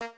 Hello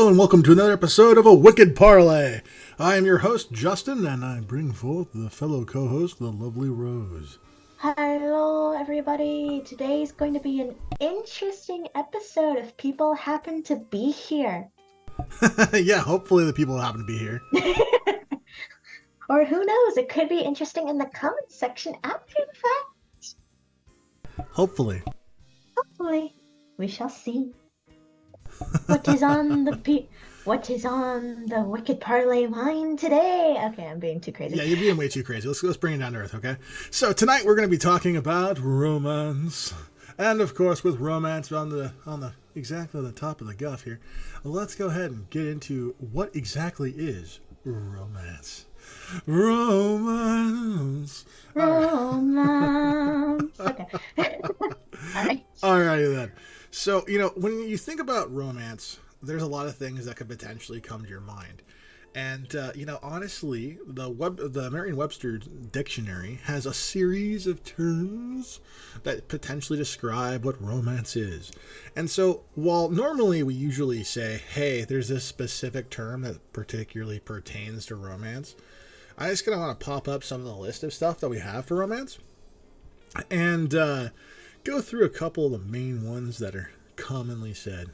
and welcome to another episode of a Wicked Parley. I am your host, Justin, and I bring forth the fellow co-host, the lovely Rose. Hello, everybody. Today's going to be an interesting episode if people happen to be here. Yeah, hopefully the people happen to be here. Or who knows, it could be interesting in the comments section after the fact. Hopefully. Hopefully, we shall see. What is on the Wicked Parley mind today? Okay, I'm being too crazy. Yeah, you're being way too crazy. Let's bring it down to earth, okay? So tonight we're going to be talking about romance. And of course, with romance on the exactly on the top of the guff here, let's go ahead and get into what exactly is romance. Romance. Romance. Okay. Alright. Alrighty then. So, when you think about romance, there's a lot of things that could potentially come to your mind. And, honestly, the Merriam-Webster dictionary has a series of terms that potentially describe what romance is. And so, while normally we usually say, hey, there's this specific term that particularly pertains to romance, I just kind of want to pop up some of the list of stuff that we have for romance. And, go through a couple of the main ones that are commonly said.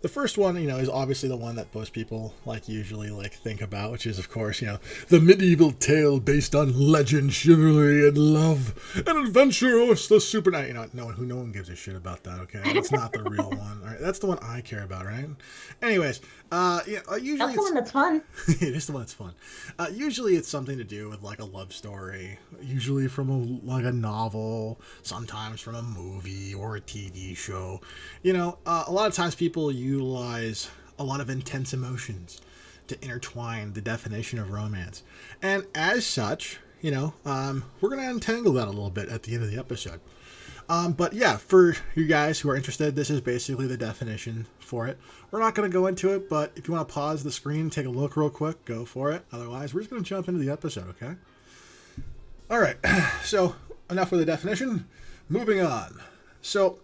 The first one, is obviously the one that most people usually think about, which is, of course, the medieval tale based on legend, chivalry, and love, and adventure, or the supernatural. No one gives a shit about that. Okay, that's not the real one. All right, that's the one I care about, right? Anyways, usually That's the one that's fun. It is the one that's fun. Usually it's something to do with a love story, usually from a novel, sometimes from a movie or a TV show. A lot of times people utilize a lot of intense emotions to intertwine the definition of romance. And as such, we're going to untangle that a little bit at the end of the episode. But yeah, for you guys who are interested, this is basically the definition for it. We're not going to go into it, but if you want to pause the screen, take a look real quick, go for it. Otherwise, we're just going to jump into the episode, okay? All right, so enough with the definition. Moving on. So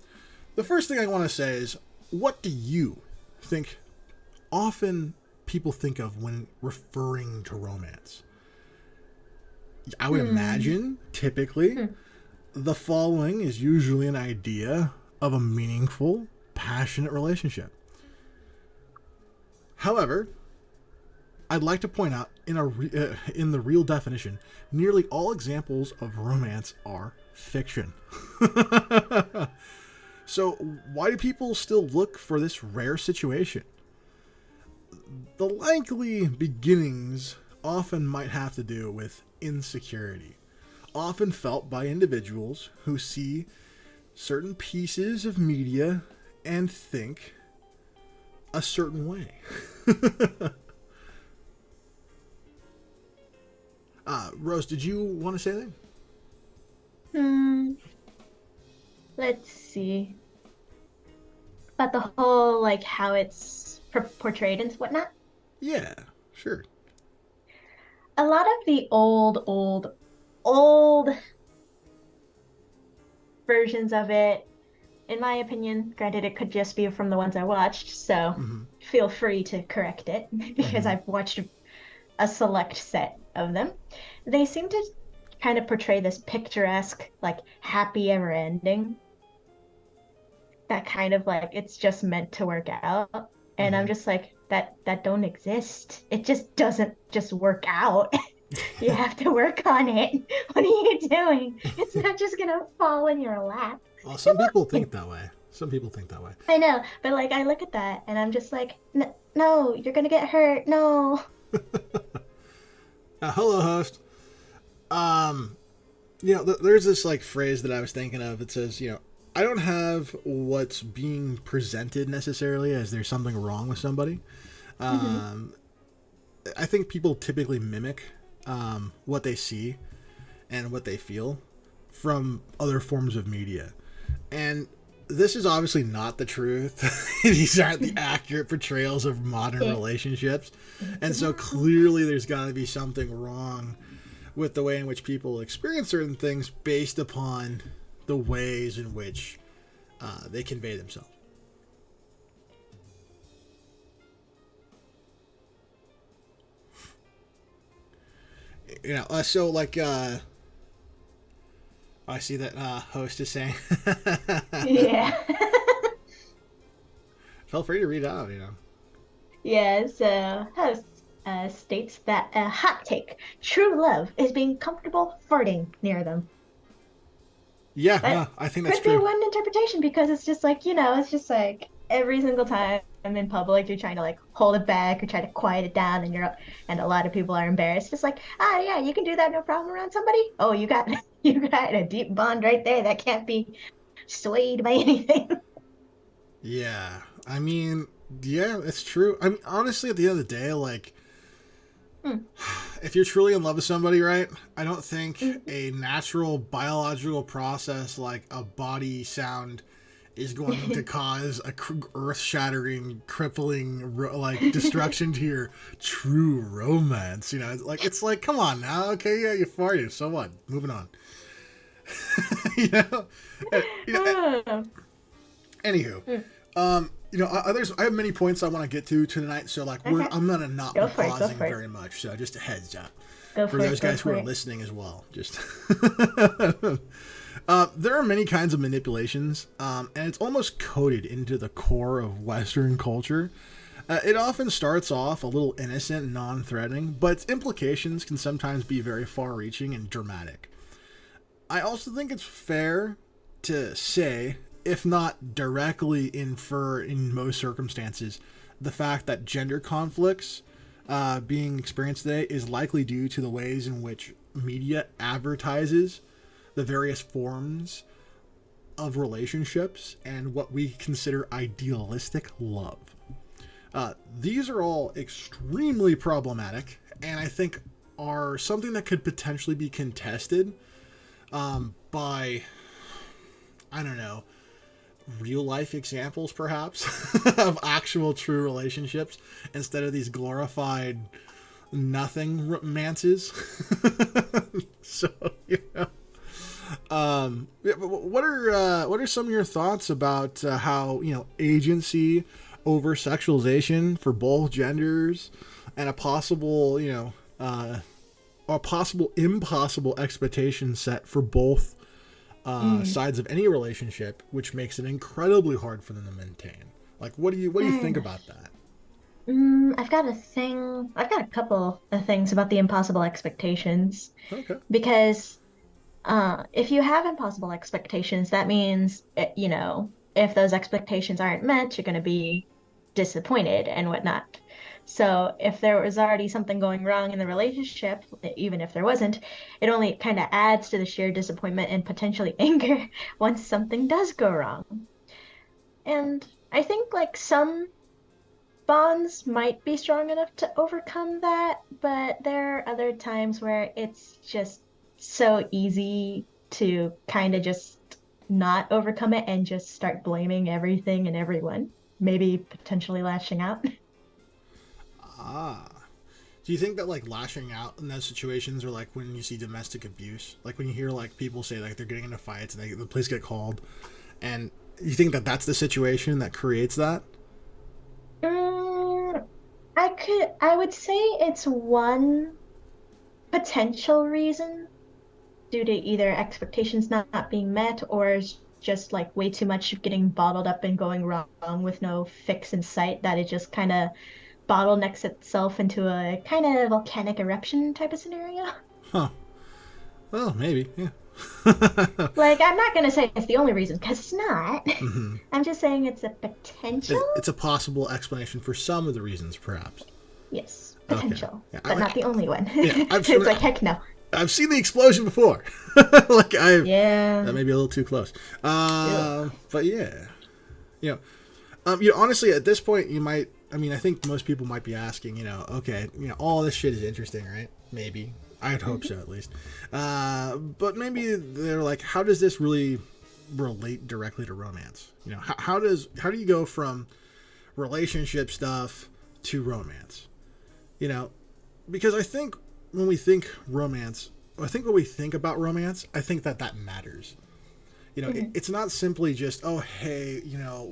the first thing I want to say is, what do you think often people think of when referring to romance? I would imagine, typically, the following is usually an idea of a meaningful, passionate relationship. However, I'd like to point out, in the real definition, nearly all examples of romance are fiction. So why do people still look for this rare situation? The likely beginnings often might have to do with insecurity, often felt by individuals who see certain pieces of media and think a certain way. Rose, did you want to say anything? Let's see. About the whole, how it's portrayed and whatnot? Yeah, sure. A lot of the old versions of it, in my opinion, granted it could just be from the ones I watched, so feel free to correct it, because I've watched a select set of them. They seem to kind of portray this picturesque, happy ever ending. That kind of it's just meant to work out. And I'm just that don't exist. It just doesn't just work out. You have to work on it. What are you doing? It's not just gonna fall in your lap. Well, some people think that way. I know, but I look at that and I'm just no, you're gonna get hurt. No. Hello, host. There's this phrase that I was thinking of. It says, I don't have what's being presented necessarily as there's something wrong with somebody. Mm-hmm. I think people typically mimic what they see and what they feel from other forms of media. And this is obviously not the truth. These aren't the accurate portrayals of modern relationships. And so clearly there's got to be something wrong with the way in which people experience certain things based upon the ways in which they convey themselves. You know, so like, I see that host is saying. Yeah. Feel free to read out, you know. Yeah, so host states that a hot take, true love is being comfortable farting near them. Yeah, no, That I think that's could be true. one interpretation because it's just like, it's just like every single time I'm in public, you're trying to like hold it back or try to quiet it down, and a lot of people are embarrassed. It's like, yeah, you can do that no problem around somebody. Oh, you got you got a deep bond right there that can't be swayed by anything. Yeah, I mean, yeah, it's true. I mean, honestly, at the end of the day, like, Hmm. if you're truly in love with somebody, right, I don't think Mhm. a natural biological process like a body sound is going to cause a earth-shattering, crippling, like destruction to your true romance. You know, it's like, come on now, okay, yeah, you farted, so what? Moving on. you know, you know. Oh. Anywho, Hmm. you know, I have many points I want to get to tonight, so like Okay. I'm gonna not Go be for it. Go pausing for it. very much. So just a heads up Go for for it. those Go guys who for are it. listening as well. Just there are many kinds of manipulations, and it's almost coded into the core of Western culture. It often starts off a little innocent, non-threatening, but its implications can sometimes be very far-reaching and dramatic. I also think it's fair to say, if not directly infer in most circumstances, the fact that gender conflicts being experienced today is likely due to the ways in which media advertises the various forms of relationships and what we consider idealistic love. These are all extremely problematic, and I think are something that could potentially be contested by, I don't know, real life examples perhaps of actual true relationships instead of these glorified nothing romances. So, you know. What are some of your thoughts about how, you know, agency over sexualization for both genders and a possible, you know, a possible impossible expectation set for both Mm. sides of any relationship, which makes it incredibly hard for them to maintain. Like, what do you Fair think enough. about that? I've got a thing. I've got a couple of things about the impossible expectations Okay. because if you have impossible expectations, that means, if those expectations aren't met, you're going to be disappointed and whatnot. So if there was already something going wrong in the relationship, even if there wasn't, it only kind of adds to the sheer disappointment and potentially anger once something does go wrong. And I think like some bonds might be strong enough to overcome that, but there are other times where it's just so easy to kind of just not overcome it and just start blaming everything and everyone, maybe potentially lashing out. Ah. Do you think that like lashing out in those situations, or like when you see domestic abuse, like when you hear like people say like they're getting into fights and the police get called, and you think that that's the situation that creates that? Mm, I would say it's one potential reason due to either expectations not being met or just like way too much getting bottled up and going wrong with no fix in sight that it just kind of bottlenecks itself into a kind of volcanic eruption type of scenario. Huh. Well, maybe. Yeah. Like, I'm not going to say it's the only reason because it's not. hmm I'm just saying it's a potential. It's a possible explanation for some of the reasons, perhaps. Yes, Okay. potential, Yeah. but not the only one. Yeah. It's like, heck no. I've seen the explosion before. Like that Yeah. may be a little too close. Ugh. But yeah, you know, honestly, at this point, you might I mean, I think most people might be asking, okay, all this shit is interesting, right? Maybe. I'd hope so, at least. But maybe they're like, how does this really relate directly to romance? How do you go from relationship stuff to romance? Because I think when we think romance, I think when we think about romance, I think that matters. It's not simply just, oh, hey,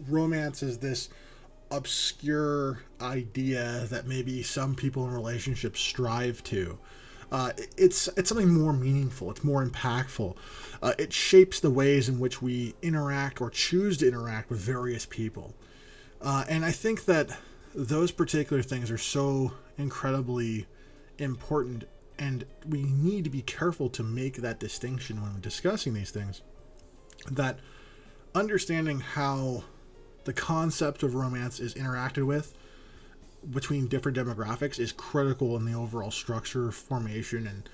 romance is this obscure idea that maybe some people in relationships strive to. It's something more meaningful. It's more impactful. It shapes the ways in which we interact or choose to interact with various people. And I think that those particular things are so incredibly important, and we need to be careful to make that distinction when discussing these things. That understanding how the concept of romance is interacted with between different demographics is critical in the overall structure, formation, and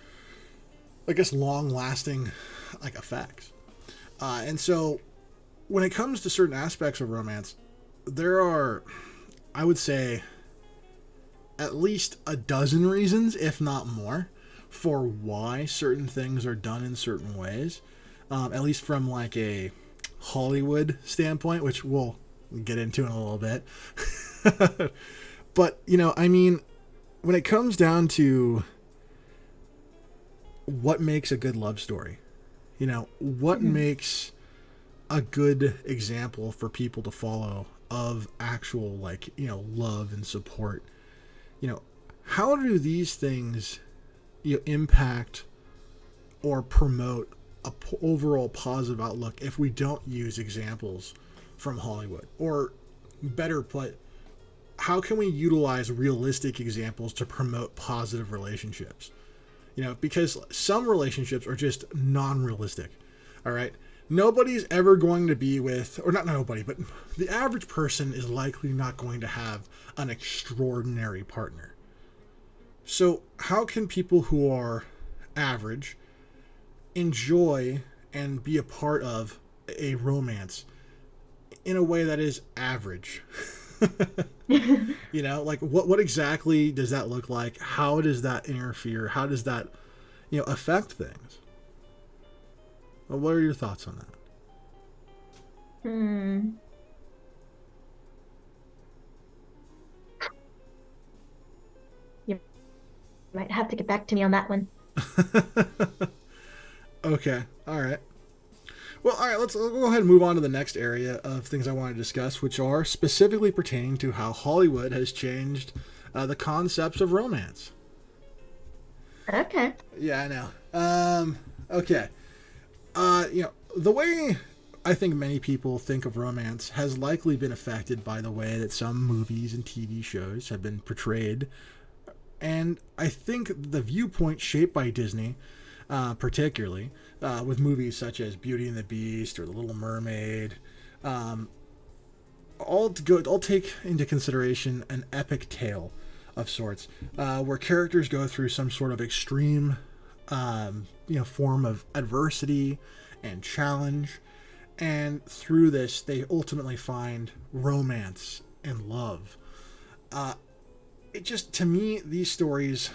I guess long-lasting effects. And so when it comes to certain aspects of romance, there are, I would say, at least a dozen reasons, if not more, for why certain things are done in certain ways. At least from a Hollywood standpoint, which we'll get into in a little bit. But, I mean, when it comes down to what makes a good love story, what makes a good example for people to follow of actual, love and support, how do these things, impact or promote a overall positive outlook if we don't use examples from Hollywood? Or better put, how can we utilize realistic examples to promote positive relationships? Because some relationships are just non-realistic. All right. Nobody's ever going to be with, or not nobody, but the average person is likely not going to have an extraordinary partner. So how can people who are average enjoy and be a part of a romance in a way that is average? What exactly does that look like? How does that interfere? How does that, affect things? Well, what are your thoughts on that? You might have to get back to me on that one. Okay. All right. Well, all right, let's go ahead and move on to the next area of things I want to discuss, which are specifically pertaining to how Hollywood has changed the concepts of romance. Okay. Yeah, I know. Okay. The way I think many people think of romance has likely been affected by the way that some movies and TV shows have been portrayed. And I think the viewpoint shaped by Disney, particularly, with movies such as Beauty and the Beast or The Little Mermaid, all take into consideration an epic tale of sorts, where characters go through some sort of extreme, form of adversity and challenge, and through this they ultimately find romance and love. To me, these stories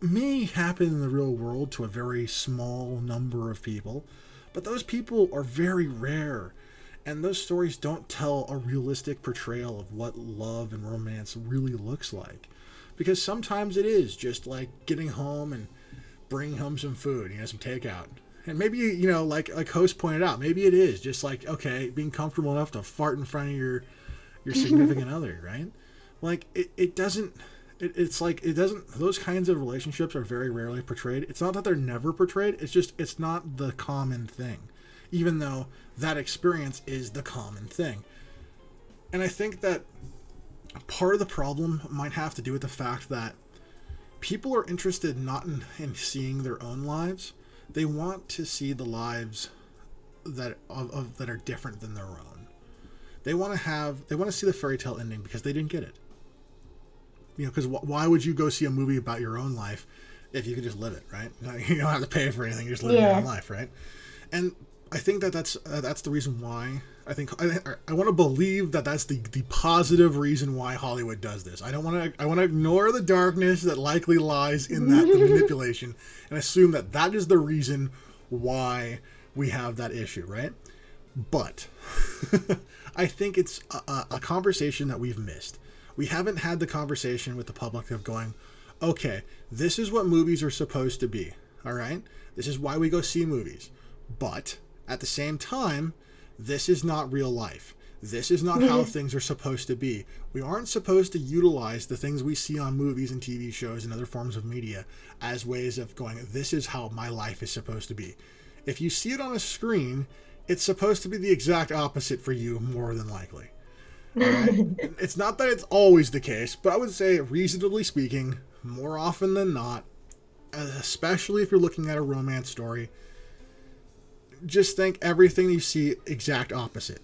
may happen in the real world to a very small number of people, but those people are very rare, and those stories don't tell a realistic portrayal of what love and romance really looks like. Because sometimes it is just like getting home and bringing home some food, some takeout. And maybe, like host pointed out, maybe it is just like, okay, being comfortable enough to fart in front of your significant other, right? Like, it doesn't, it's like, it doesn't, those kinds of relationships are very rarely portrayed. It's not that they're never portrayed, it's just, it's not the common thing, even though that experience is the common thing. And I think that part of the problem might have to do with the fact that people are interested not in seeing their own lives. They want to see the lives that are different than their own. They want to see the fairy tale ending because they didn't get it. Because why would you go see a movie about your own life if you could just live it, right? You don't have to pay for anything; you just live your own life, right? And I think that's the reason why I want to believe that that's the positive reason why Hollywood does this. I want to ignore the darkness that likely lies in that the manipulation, and assume that that is the reason why we have that issue, right? But I think it's a conversation that we've missed. We haven't had the conversation with the public of going, okay, this is what movies are supposed to be, all right? This is why we go see movies. But at the same time, this is not real life. This is not how things are supposed to be. We aren't supposed to utilize the things we see on movies and TV shows and other forms of media as ways of going, this is how my life is supposed to be. If you see it on a screen, it's supposed to be the exact opposite for you, more than likely. Right? It's not that it's always the case, but I would say, reasonably speaking, more often than not, especially if you're looking at a romance story, just think everything you see exact opposite.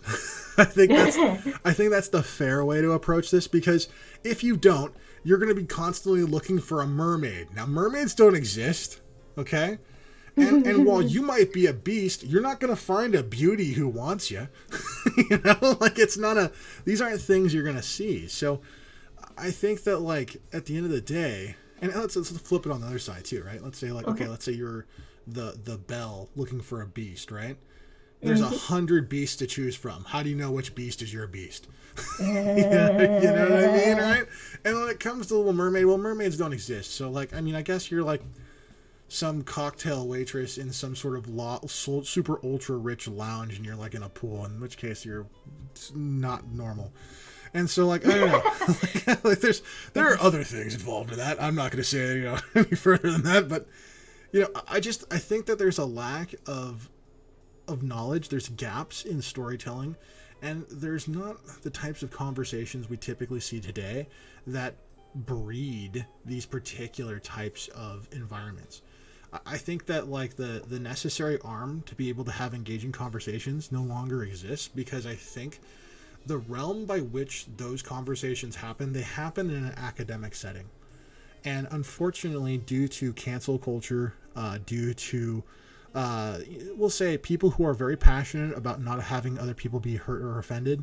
I think that's the fair way to approach this, because if you don't, you're going to be constantly looking for a mermaid. Now, mermaids don't exist, okay? And while you might be a beast, you're not going to find a beauty who wants you. You know, like, it's not these aren't things you're going to see. So I think that, like, at the end of the day, and let's flip it on the other side too, right? Let's say, like, okay, let's say you're the belle looking for a beast, right? There's 100 beasts to choose from. How do you know which beast is your beast? You know what I mean, right? And when it comes to Little Mermaid, well, mermaids don't exist. So, like, I mean, I guess you're like some cocktail waitress in some sort of super ultra rich lounge, and you're like in a pool, in which case you're not normal. And so, like, I don't know. Like, there are other things involved in that. I'm not going to say, you know, any further than that, but, you know, I think that there's a lack of knowledge. There's gaps in storytelling, and there's not the types of conversations we typically see today that breed these particular types of environments. I think that, like, the necessary arm to be able to have engaging conversations no longer exists, because I think the realm by which those conversations happen, they happen in an academic setting. And unfortunately, due to cancel culture, due to, we'll say, people who are very passionate about not having other people be hurt or offended,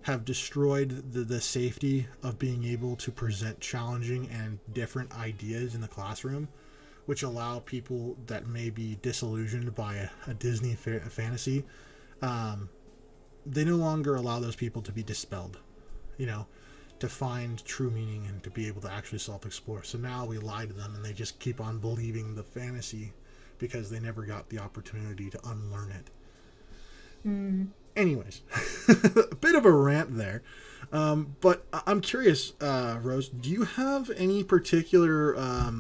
have destroyed the safety of being able to present challenging and different ideas in the classroom, which allow people that may be disillusioned by a Disney fantasy, they no longer allow those people to be dispelled, you know, to find true meaning and to be able to actually self-explore. So now we lie to them, and they just keep on believing the fantasy because they never got the opportunity to unlearn it. Anyways, a bit of a rant there. But I'm curious, Rose, do you have any particular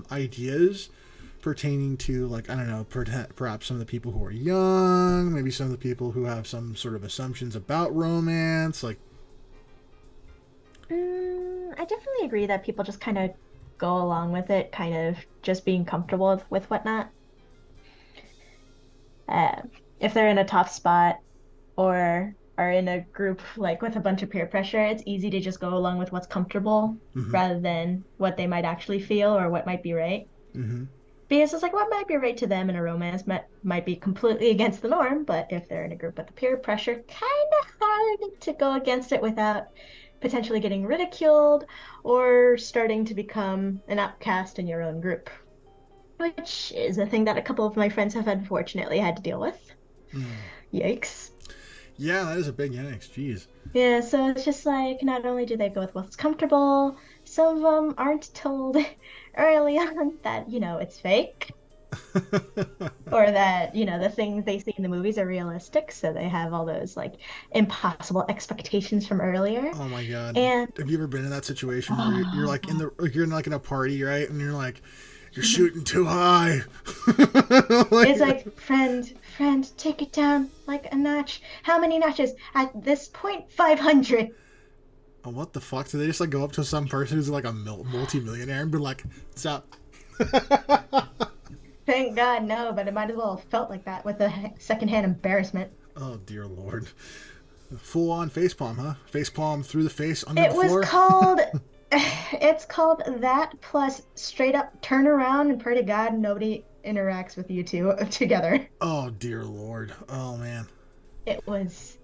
ideas pertaining to, like, I don't know, perhaps some of the people who are young, maybe some of the people who have some sort of assumptions about romance, like... I definitely agree that people just kind of go along with it, kind of just being comfortable with whatnot. If they're in a tough spot or are in a group, like, with a bunch of peer pressure, it's easy to just go along with what's comfortable rather than what they might actually feel or what might be right. Because it's like, what might be right to them in a romance might be completely against the norm, but if they're in a group with the peer pressure, kind of hard to go against it without potentially getting ridiculed or starting to become an outcast in your own group, which is a thing that a couple of my friends have unfortunately had to deal with. Yikes. Yeah, that is a big yikes. Jeez. Yeah, so it's just like, not only do they go with what's comfortable, some of them aren't told early on that, you know, it's fake. Or that, you know, the things they see in the movies are realistic, so they have all those, like, impossible expectations from earlier. Oh my god. And have you ever been in that situation where you're like you're in a party, right? And you're like, you're shooting too high. It's like, friend, take it down like a notch. How many notches? At this point, 500. Oh, what the fuck? Do they just, like, go up to some person who's like a multi-millionaire and be like, what's up? Thank God, no, but it might as well have felt like that with the secondhand embarrassment. Oh, dear Lord. Full-on facepalm, huh? Facepalm through the face, under the floor? It's called that, plus straight up turn around and pray to God nobody interacts with you two together. Oh, dear Lord. Oh, man. It was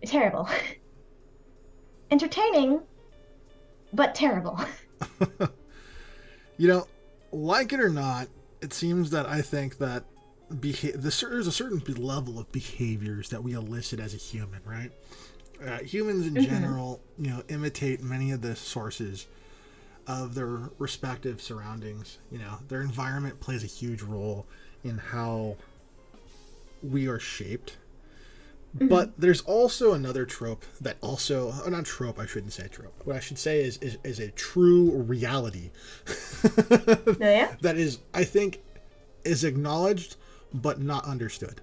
Terrible. Entertaining, but terrible. You know, like it or not, it seems that I think that there's a certain level of behaviors that we elicit as a human, right? Humans in Hmm. general, imitate many of the sources of their respective surroundings. Their environment plays a huge role in how we are shaped. Hmm. But there's also another trope that also, not trope, I shouldn't say trope. What I should say is a true reality Oh, yeah? that is, I think, is acknowledged but not understood.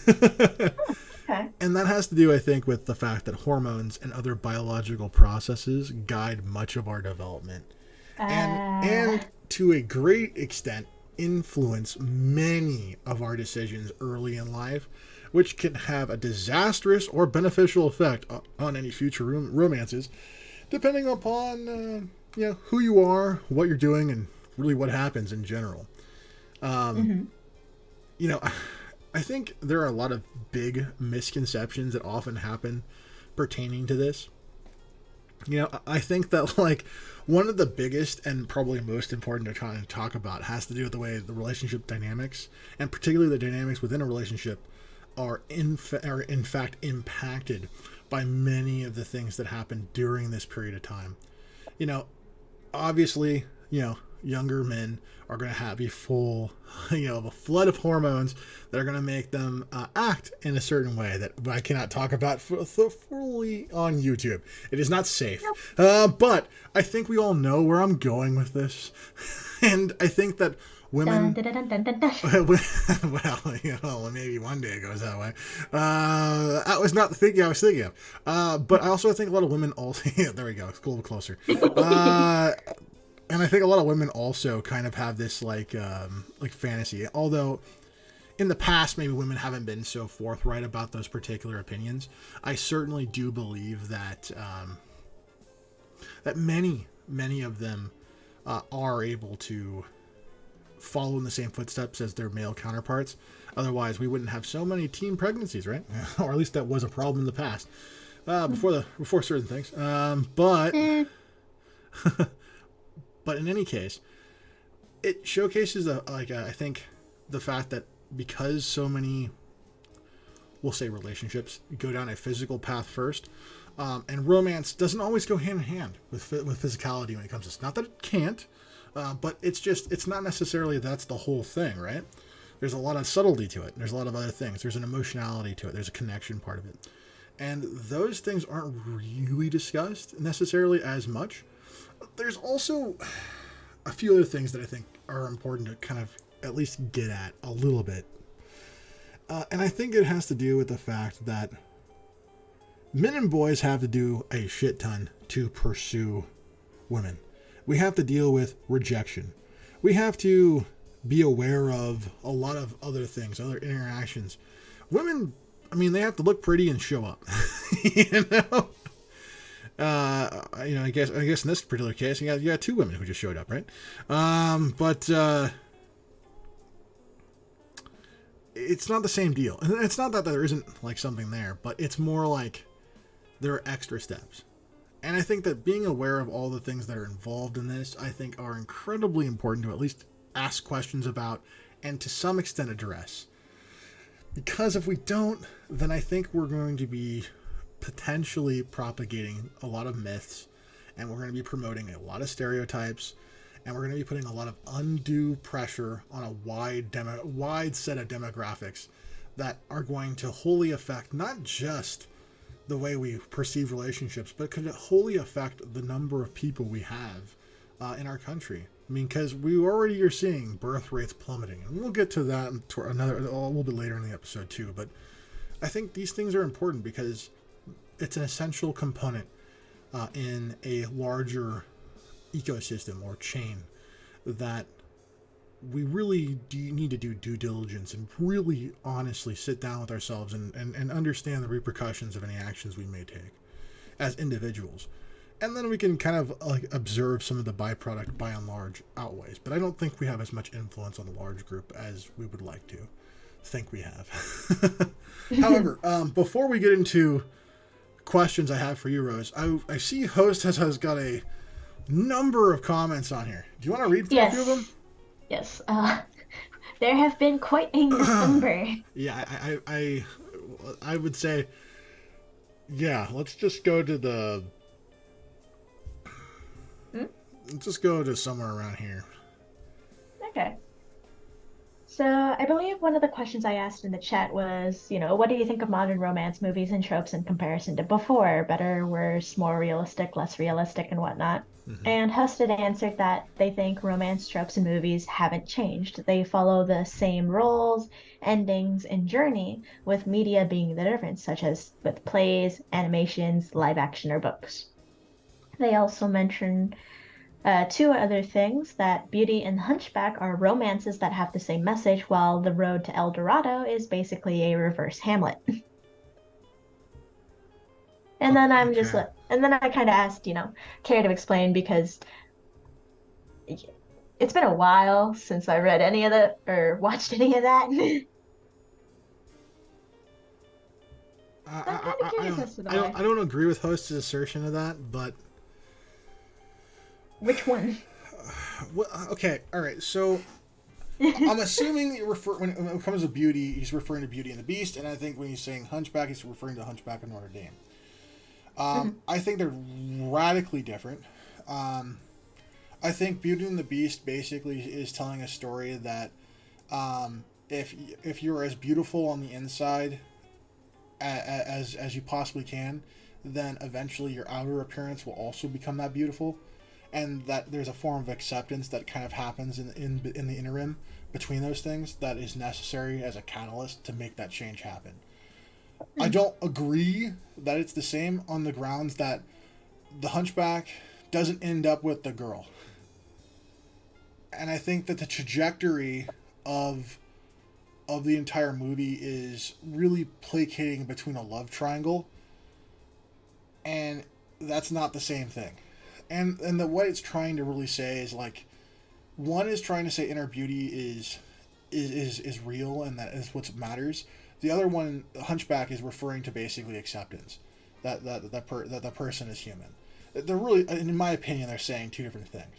Okay. And that has to do, I think, with the fact that hormones and other biological processes guide much of our development, and Uh, and to a great extent influence many of our decisions early in life, which can have a disastrous or beneficial effect on any future romances, depending upon who you are, what you're doing, and really what happens in general. Um, hmm. you know, I think there are a lot of big misconceptions that often happen pertaining to this. I think that like one of the biggest and probably most important to try and talk about has to do with the way the relationship dynamics, and particularly the dynamics within a relationship, are in fact impacted by many of the things that happen during this period of time. You know, obviously, younger men are going to be full, of a flood of hormones that are going to make them act in a certain way that I cannot talk about fully on YouTube. It is not safe. Nope. But I think we all know where I'm going with this. And I think that Dun, women, dun, dun, dun, dun, dun. well, maybe one day it goes that way. That was not the thinking I was thinking of. But I also think a lot of women also, yeah, there we go, it's a little closer. Uh, and I think a lot of women also kind of have this like fantasy. Although in the past maybe women haven't been so forthright about those particular opinions, I certainly do believe that that many of them are able to follow in the same footsteps as their male counterparts. Otherwise, we wouldn't have so many teen pregnancies, right? Or at least that was a problem in the past before certain things. But Eh, but in any case, it showcases I think the fact that because so many, we'll say, relationships go down a physical path first, and romance doesn't always go hand in hand with physicality when it comes to this. Not that it can't, but it's not necessarily that's the whole thing, right? There's a lot of subtlety to it. There's a lot of other things. There's an emotionality to it. There's a connection part of it, and those things aren't really discussed necessarily as much. There's also a few other things that I think are important to kind of at least get at a little bit. And I think it has to do with the fact that men and boys have to do a shit ton to pursue women. We have to deal with rejection. We have to be aware of a lot of other things, other interactions. Women, I mean, they have to look pretty and show up. you know? I guess in this particular case, you got two women who just showed up, right? But it's not the same deal. And it's not that there isn't like something there, but it's more like there are extra steps. And I think that being aware of all the things that are involved in this, I think are incredibly important to at least ask questions about and to some extent address. Because if we don't, then I think we're going to be potentially propagating a lot of myths, and we're going to be promoting a lot of stereotypes, and we're going to be putting a lot of undue pressure on a wide set of demographics that are going to wholly affect not just the way we perceive relationships, but could wholly affect the number of people we have in our country. I mean, because we already are seeing birth rates plummeting, and we'll get to that a little bit later in the episode too. But I think these things are important because it's an essential component in a larger ecosystem or chain that we really need to do due diligence and really honestly sit down with ourselves and understand the repercussions of any actions we may take as individuals. And then we can kind of like observe some of the byproduct by and large outweighs. But I don't think we have as much influence on the large group as we would like to think we have. However, before we get into questions I have for you, Rose. I see host has got a number of comments on here. Do you want to read through a few of them? Yes. Yes. There have been quite a number. Yeah, I would say, yeah. Let's just go to the. Hmm? Let's just go to somewhere around here. Okay. So I believe one of the questions I asked in the chat was, what do you think of modern romance movies and tropes in comparison to before? Better, worse, more realistic, less realistic, and whatnot. Mm-hmm. And Husted answered that they think romance tropes in movies haven't changed. They follow the same roles, endings, and journey, with media being the difference, such as with plays, animations, live action, or books. They also mentioned two other things: that Beauty and Hunchback are romances that have the same message, while The Road to El Dorado is basically a reverse Hamlet. And then I'm just Okay. like, and then I kind of asked, care to explain, because it's been a while since I read any of that or watched any of that. So I'm kind of curious as to why. I don't agree with host's assertion of that, but Which one? well, okay, all right. So I'm assuming you refer when it comes to Beauty, he's referring to Beauty and the Beast, and I think when he's saying Hunchback, he's referring to Hunchback of Notre Dame. I think they're radically different. I think Beauty and the Beast basically is telling a story that if you're as beautiful on the inside as you possibly can, then eventually your outer appearance will also become that beautiful, and that there's a form of acceptance that kind of happens in the interim between those things that is necessary as a catalyst to make that change happen. I don't agree that it's the same on the grounds that the Hunchback doesn't end up with the girl. And I think that the trajectory of the entire movie is really placating between a love triangle, and that's not the same thing. And what it's trying to really say is, like, one is trying to say inner beauty is real and that is what matters. The other one, Hunchback, is referring to basically acceptance, that the person is human. They're really, in my opinion, they're saying two different things.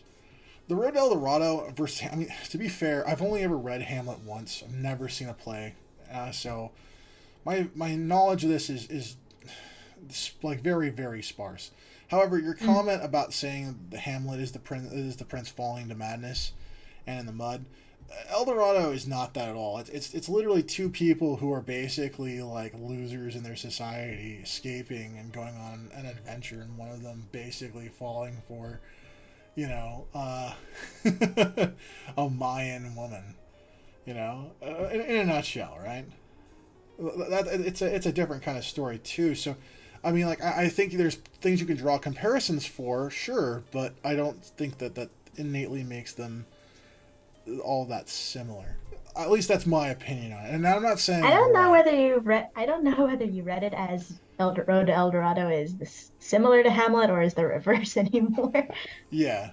The Road to El Dorado versus, I mean, to be fair, I've only ever read Hamlet once. I've never seen a play, so my knowledge of this is like very, very sparse. However, your comment about saying the Hamlet is the prince falling to madness and in the mud, El Dorado is not that at all. It's literally two people who are basically like losers in their society, escaping and going on an adventure, and one of them basically falling for, a Mayan woman, in a nutshell, right? It's a different kind of story too. So, I mean, like, I think there's things you can draw comparisons for, sure, but I don't think that innately makes them all that similar. At least that's my opinion on it. And I'm not saying I don't know whether you read it as Road to El Dorado is similar to Hamlet or is the reverse anymore. Yeah.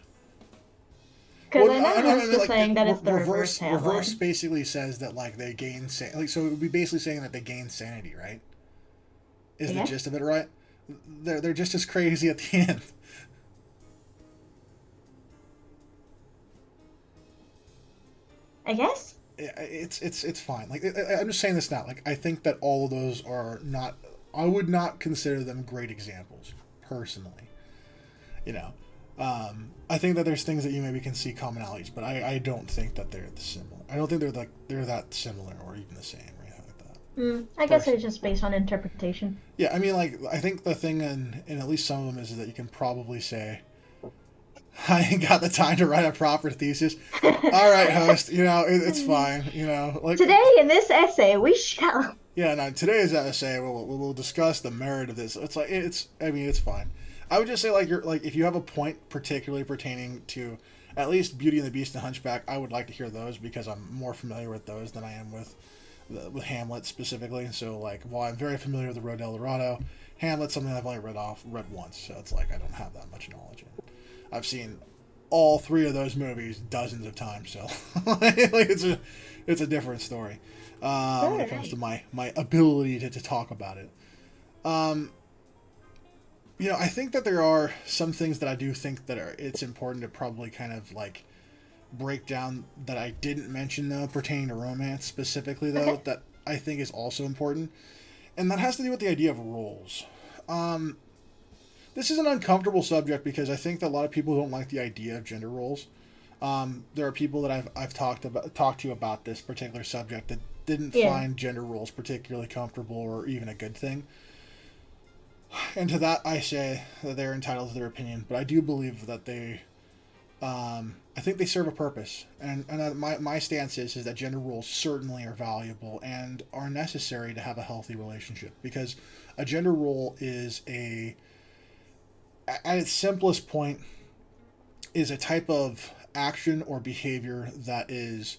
Because I know Host is saying that it's the reverse Hamlet. Reverse basically says that, like, they gain so it would be basically saying that they gain sanity, right? Is the gist of it, right? They're just as crazy at the end. I guess. It's fine. Like, I'm just saying this now. Like, I think that all of those are not. I would not consider them great examples, personally. I think that there's things that you maybe can see commonalities, but I don't think that they're similar. I don't think they're that similar or even the same or anything like that. I guess it's just based on interpretation. Yeah, I mean, like, I think the thing in at least some of them is that you can probably say, I ain't got the time to write a proper thesis. All right, host, it's fine. Like, today in this essay, we shall. Yeah, no, today's essay, we'll discuss the merit of this. It's like, it's fine. I would just say, like, if you have a point particularly pertaining to at least Beauty and the Beast and Hunchback, I would like to hear those because I'm more familiar with those than I am with Hamlet specifically. So, like, while I'm very familiar with the Road to El Dorado, Hamlet's something I've only read once, so it's like I don't have that much knowledge in it. I've seen all three of those movies dozens of times, so like it's a different story when it comes to my ability to talk about it. I think that there are some things that I do think that it's important to probably kind of like break down that I didn't mention though, pertaining to romance specifically though, Okay. that I think is also important, and that has to do with the idea of roles. Um, this is an uncomfortable subject because I think that a lot of people don't like the idea of gender roles. There are people that I've talked to about this particular subject that didn't Yeah. find gender roles particularly comfortable or even a good thing. And to that, I say that they're entitled to their opinion, but I do believe that I think they serve a purpose. And my stance is that gender roles certainly are valuable and are necessary to have a healthy relationship because a gender role is at its simplest point, is a type of action or behavior that is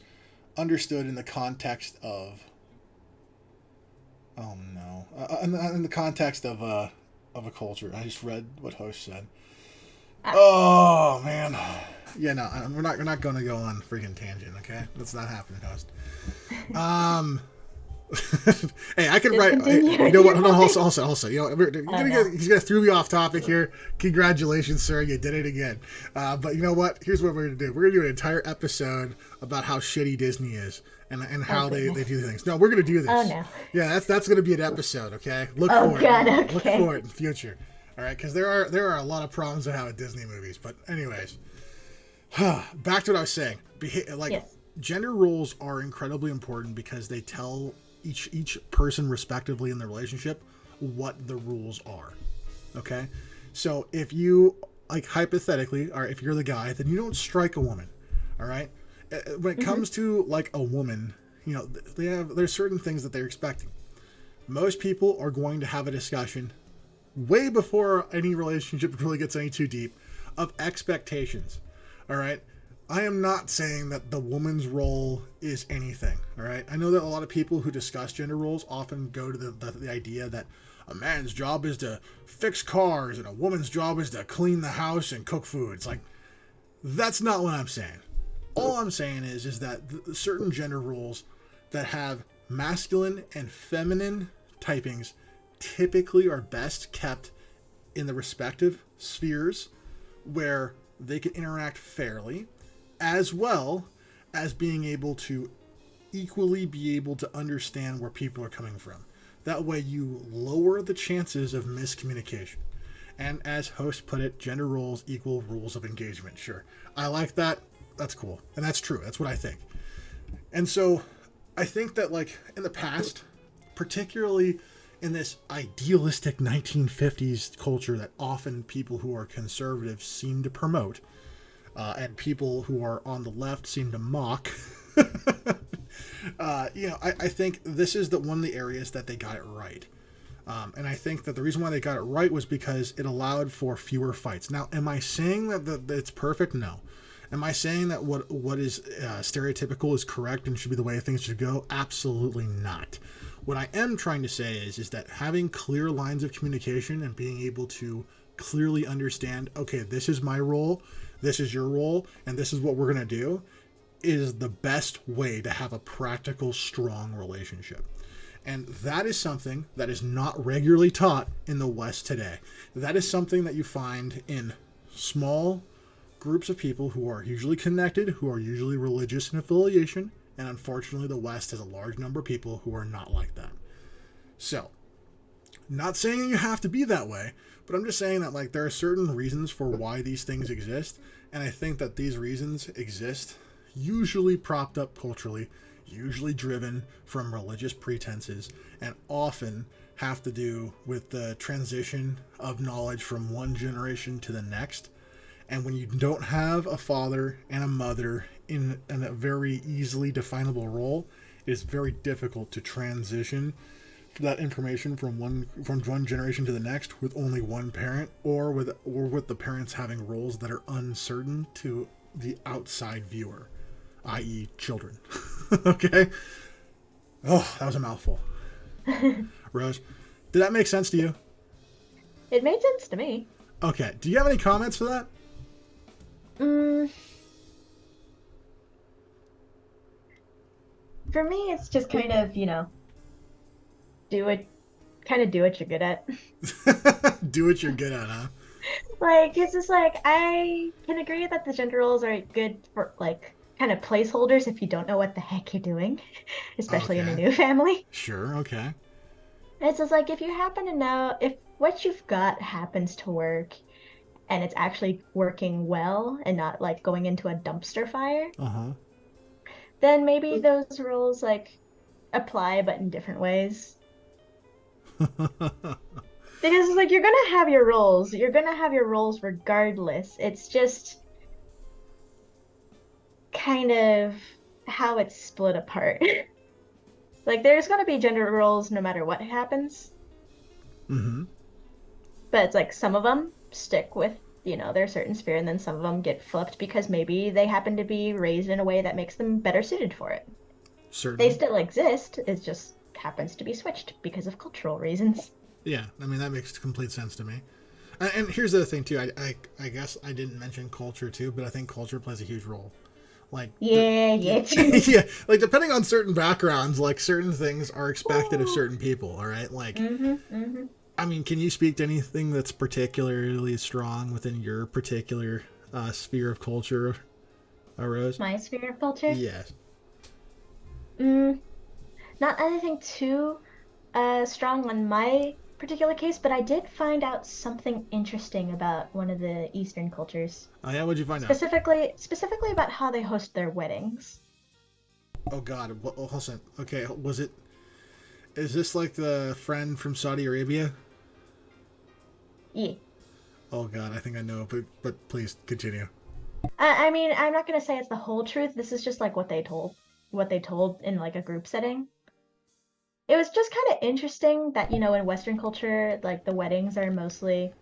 understood in the context of, oh no, in the context of a culture. I just read what host said. Ah, Oh man, yeah, no, we're not going to go on freaking tangent. Okay, that's not happening, host. Um, hey, I could just write. Hey, continue. you know what? You're Hold on, fine. also. You know, Oh no. he's gonna throw me off topic here. Congratulations, sir, you did it again. But you know what? Here's what we're gonna do. We're gonna do an entire episode about how shitty Disney is and Oh how they goodness. do things. No, we're gonna do Oh this. no. Yeah, that's gonna be an episode. Okay, Oh god. look Okay. for it in the future. All right, because there are a lot of problems I have with Disney movies. But anyways, back to what I was saying. Like Yes. gender roles are incredibly important because they tell each person respectively in the relationship what the rules are. Okay, so if you like hypothetically, or if you're the guy, then you don't strike a woman. All right, when it Mm-hmm. comes to like a woman, there's certain things that they're expecting. Most people are going to have a discussion way before any relationship really gets any too deep of expectations. All right. I am not saying that the woman's role is anything. All right. I know that a lot of people who discuss gender roles often go to the idea that a man's job is to fix cars and a woman's job is to clean the house and cook food. It's like, that's not what I'm saying. All I'm saying is that certain gender roles that have masculine and feminine typings typically are best kept in the respective spheres where they can interact fairly, as well as being able to equally be able to understand where people are coming from. That way, you lower the chances of miscommunication. And as host put it, gender roles equal rules of engagement. Sure. I like that. That's cool. And that's true. That's what I think. And so I think that, like, in the past, particularly in this idealistic 1950s culture that often people who are conservative seem to promote, and people who are on the left seem to mock. I think this is one of the areas that they got it right. And I think that the reason why they got it right was because it allowed for fewer fights. Now, am I saying that it's perfect? No. Am I saying that what is stereotypical is correct and should be the way things should go? Absolutely not. What I am trying to say is that having clear lines of communication and being able to clearly understand, okay, this is my role, this is your role, and this is what we're going to do, is the best way to have a practical, strong relationship. And that is something that is not regularly taught in the West today. That is something that you find in small groups of people who are usually connected, who are usually religious in affiliation, and unfortunately, the West has a large number of people who are not like that. So, not saying you have to be that way, but I'm just saying that like there are certain reasons for why these things exist, and I think that these reasons exist usually propped up culturally, usually driven from religious pretenses, and often have to do with the transition of knowledge from one generation to the next. And when you don't have a father and a mother in a very easily definable role, it is very difficult to transition that information from one generation to the next with only one parent, or with the parents having roles that are uncertain to the outside viewer, i.e., children. Okay. Oh, that was a mouthful. Rose, did that make sense to you? It made sense to me. Okay. Do you have any comments for that? Mm, for me, it's just kind of, do it kind of do what you're good at. Do what you're good at, huh? Like, it's just like, I can agree that the gender roles are good for, like, kind of placeholders if you don't know what the heck you're doing, especially in a Okay. new family. Sure, okay. It's just like, if you happen to know, if what you've got happens to work and it's actually working well and not like going into a dumpster fire, Uh-huh. then maybe those rules like apply, but in different ways. Because like you're gonna have your roles. You're gonna have your roles regardless. It's just kind of how it's split apart. Like there's gonna be gender roles no matter what happens, Mm-hmm. but it's like some of them stick with, their certain sphere, and then some of them get flipped because maybe they happen to be raised in a way that makes them better suited for it. They Certainly. still exist, it just happens to be switched because of cultural reasons. Yeah, I mean, that makes complete sense to me. And here's the other thing, too. I guess I didn't mention culture, too, but I think culture plays a huge role. Like, Yeah, yeah, yeah, too. yeah, like, depending on certain backgrounds, like, certain things are expected of Ooh. certain people, all right? Like, Mm-hmm, mm-hmm. I mean, can you speak to anything that's particularly strong within your particular sphere of culture, Rose? My sphere of culture? Yes. Mm, not anything too strong on my particular case, but I did find out something interesting about one of the Eastern cultures. Oh, yeah, what'd you find out? Specifically about how they host their weddings. Oh, God. Oh, hold on. Okay, is this like the friend from Saudi Arabia? Yeah. Oh, God, I think I know, but please continue. I mean, I'm not gonna say it's the whole truth. This is just like what they told in like a group setting. It was just kind of interesting that, in Western culture, like the weddings are mostly,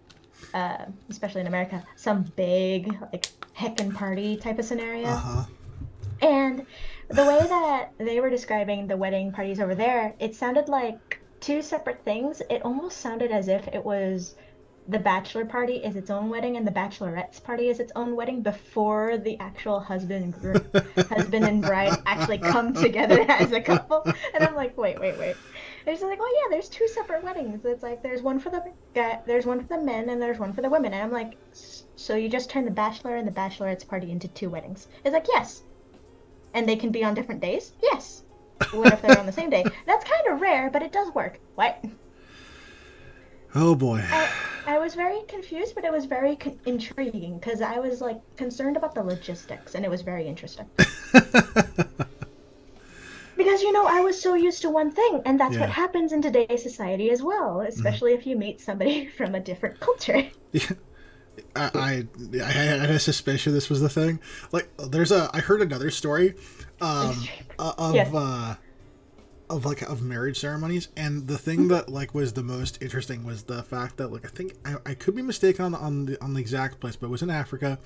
especially in America, some big, like, heckin' party type of scenario. Uh-huh. And the way that they were describing the wedding parties over there, it sounded like two separate things. It almost sounded as if it was the bachelor party is its own wedding and the bachelorette's party is its own wedding before the actual husband and bride actually come together as a couple. And I'm like, wait, wait, wait. It's like, oh yeah, there's two separate weddings. It's like there's one for the guy, there's one for the men, and there's one for the women. And I'm like, so you just turned the bachelor and the bachelorette's party into two weddings? It's like, yes. And they can be on different days? Yes. What if they're on the same day? That's kind of rare, but it does work. What? Oh, boy. I was very confused, but it was very intriguing because I was like concerned about the logistics, and it was very interesting. Because I was so used to one thing, and that's what Yeah. happens in today's society as well, especially if you meet somebody from a different culture. Yeah. I had a suspicion this was the thing. Like, I heard another story, um, Yeah. of marriage ceremonies, and the thing that like was the most interesting was the fact that, like, I think I could be mistaken on the exact place, but it was in Africa.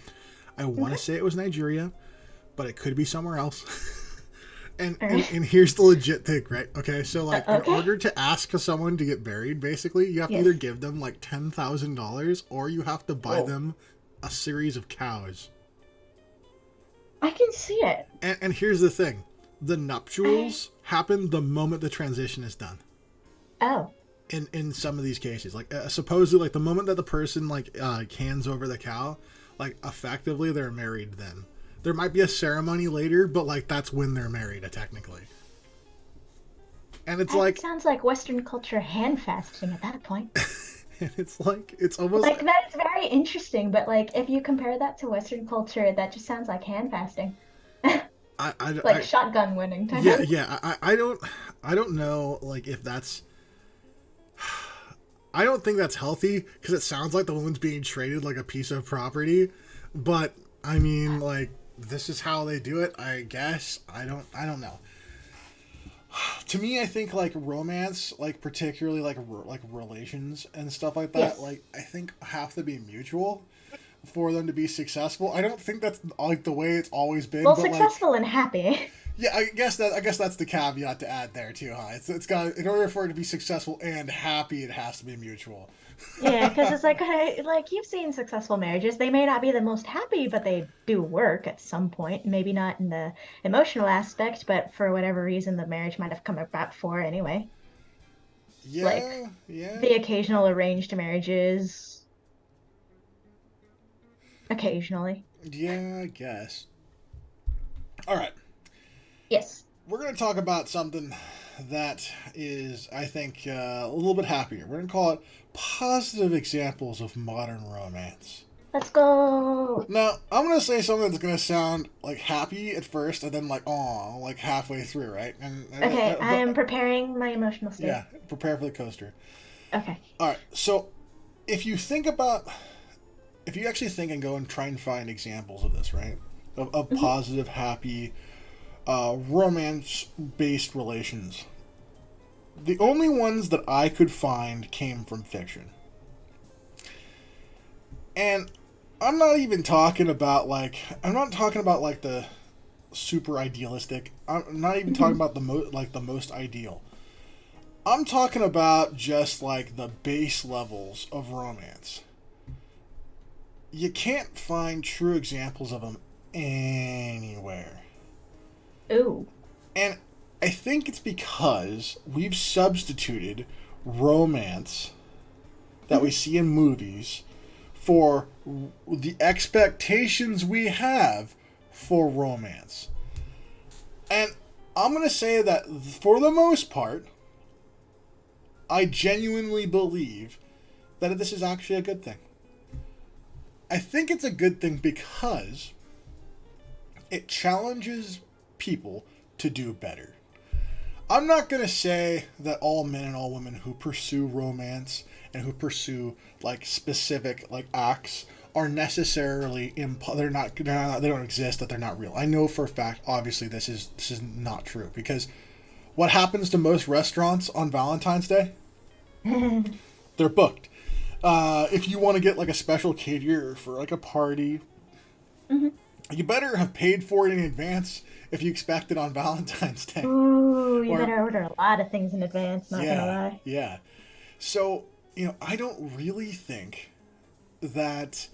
I want to say it was Nigeria, but it could be somewhere else. And here's the legit thing, right? Okay, so like in Okay. order to ask someone to get married, basically, you have to Yes. either give them like $10,000 or you have to buy Whoa. them a series of cows. I can see it. And here's the thing: the nuptials happen the moment the transition is done. Oh. In some of these cases, like supposedly, like the moment that the person like hands over the cow, like effectively they're married. Then there might be a ceremony later, but like that's when they're married, technically. And it's That like, sounds like Western culture hand fasting at that point. and it's like it's almost Like that is very interesting, but like if you compare that to Western culture, that just sounds like hand fasting. Like shotgun winning type yeah, of. yeah. I don't know, like, if that's. I don't think that's healthy because it sounds like the woman's being traded like a piece of property. But I mean, like, this is how they do it. I guess I don't know. To me, I think like romance, like particularly like relations and stuff like that, Yes. like I think have to be mutual for them to be successful. I don't think that's like the way it's always been. Well, but like, successful and happy. yeah, I guess that's the caveat to add there too, huh? It's got, in order for it to be successful and happy, it has to be mutual. Yeah, because it's like like you've seen successful marriages. They may not be the most happy, but they do work at some point. Maybe not in the emotional aspect, but for whatever reason, the marriage might have come about for anyway. Like Yeah. the occasional arranged marriages, occasionally. Yeah, I guess. All right. Yes. We're going to talk about something that is, I think, a little bit happier. We're going to call it positive examples of modern romance. Let's go. Now, I'm going to say something that's going to sound like happy at first and then like, aw, like halfway through, right? Okay, I am But preparing my emotional yeah, state. prepare for the coaster. Okay. All right. So if you think about, if you actually think and go and try and find examples of this, right? Of Mhm. positive, happy, romance based relations. The only ones that I could find came from fiction. And I'm not even talking about like, I'm not talking about like the super idealistic. I'm not even talking Mhm. about the most ideal. I'm talking about just like the base levels of romance. You can't find true examples of them anywhere. Ooh. And I think it's because we've substituted romance that we Mhm. see in movies for the expectations we have for romance. And I'm going to say that for the most part, I genuinely believe that this is actually a good thing. I think it's a good thing because it challenges people to do better. I'm not going to say that all men and all women who pursue romance and who pursue like specific like acts are necessarily they don't exist, that they're not real. I know for a fact obviously this is not true, because what happens to most restaurants on Valentine's Day? They're booked. If you want to get like a special caterer for like a party, Mhm. you better have paid for it in advance if you expect it on Valentine's Day. Ooh, you Or better order a lot of things in advance, not gonna yeah, lie. yeah. So, I don't really think that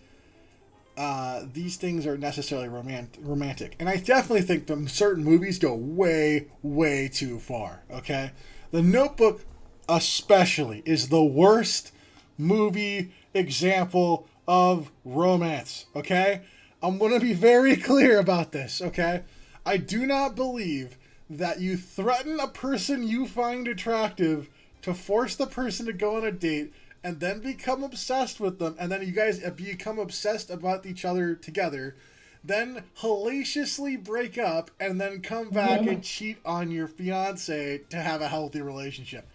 these things are necessarily romantic. And I definitely think that certain movies go way, way too far, okay? The Notebook, especially, is the worst movie example of romance, okay? I'm going to be very clear about this, okay? I do not believe that you threaten a person you find attractive to force the person to go on a date and then become obsessed with them, and then you guys become obsessed about each other together, then hellaciously break up, and then come back and cheat on your fiance to have a healthy relationship.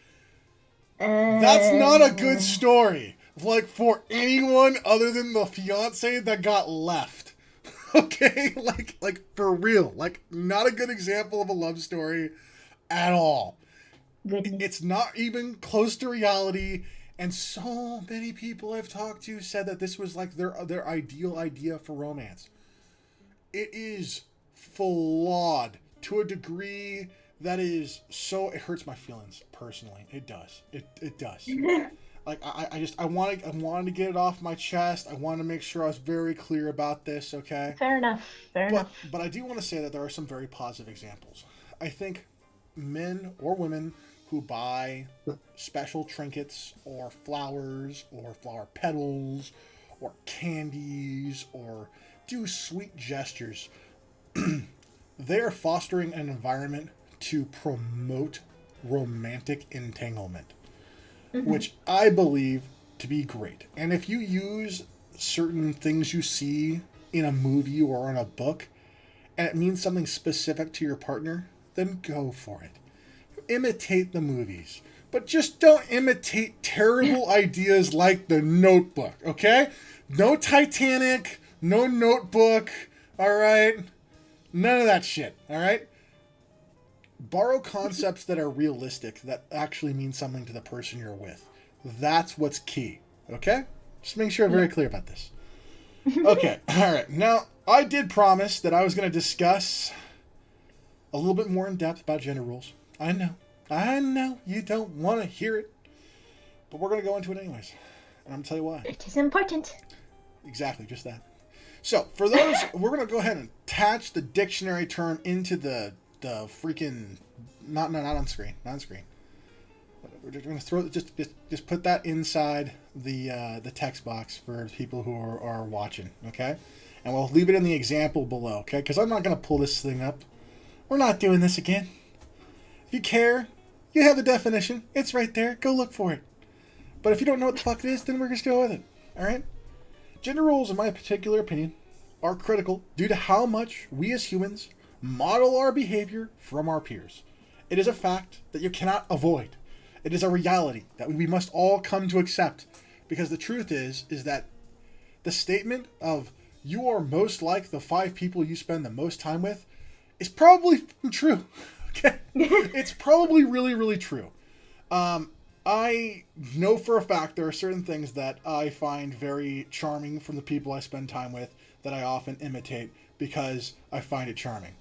That's not a good Uh, story. Like, for anyone other than the fiance that got left. Okay? Like for real. Like, not a good example of a love story at all. Goodness. It's not even close to reality. And so many people I've talked to said that this was like their ideal idea for romance. It is flawed to a degree that is so, it hurts my feelings personally. It does. It does. Like I wanted to get it off my chest. I wanted to make sure I was very clear about this, okay? Fair enough. Fair enough. But I do want to say that there are some very positive examples. I think men or women who buy special trinkets or flowers or flower petals or candies or do sweet gestures, they are fostering an environment to promote romantic entanglement, Hmm. which I believe to be great. And if you use certain things you see in a movie or in a book and it means something specific to your partner, then go for it. Imitate the movies. But just don't imitate terrible ideas like The Notebook, okay? No Titanic, no Notebook, all right? None of that shit, all right? Borrow concepts that are realistic, that actually mean something to the person you're with. That's what's key, okay? Just make sure I'm very Yeah. clear about this. Okay, all right. Now, I did promise that I was going to discuss a little bit more in depth about gender roles. I know you don't want to hear it, but we're going to go into it anyways. And I'm going to tell you why. It is important. Exactly, just that. So, for those, we're going to go ahead and attach the dictionary term into the freaking, not on screen, not on screen. We're just going to throw just put that inside the text box for people who are watching, okay? And we'll leave it in the example below, okay? Because I'm not going to pull this thing up. We're not doing this again. If you care, you have the definition. It's right there. Go look for it. But if you don't know what the fuck it is, then we're just going with it, all right? Gender roles, in my particular opinion, are critical due to how much we as humans model our behavior from our peers. It is a fact that you cannot avoid. It is a reality that we must all come to accept, because the truth is that the statement of you are most like the 5 people you spend the most time with is probably true. Okay? It's probably really, really true. I know for a fact there are certain things that I find very charming from the people I spend time with that I often imitate because I find it charming.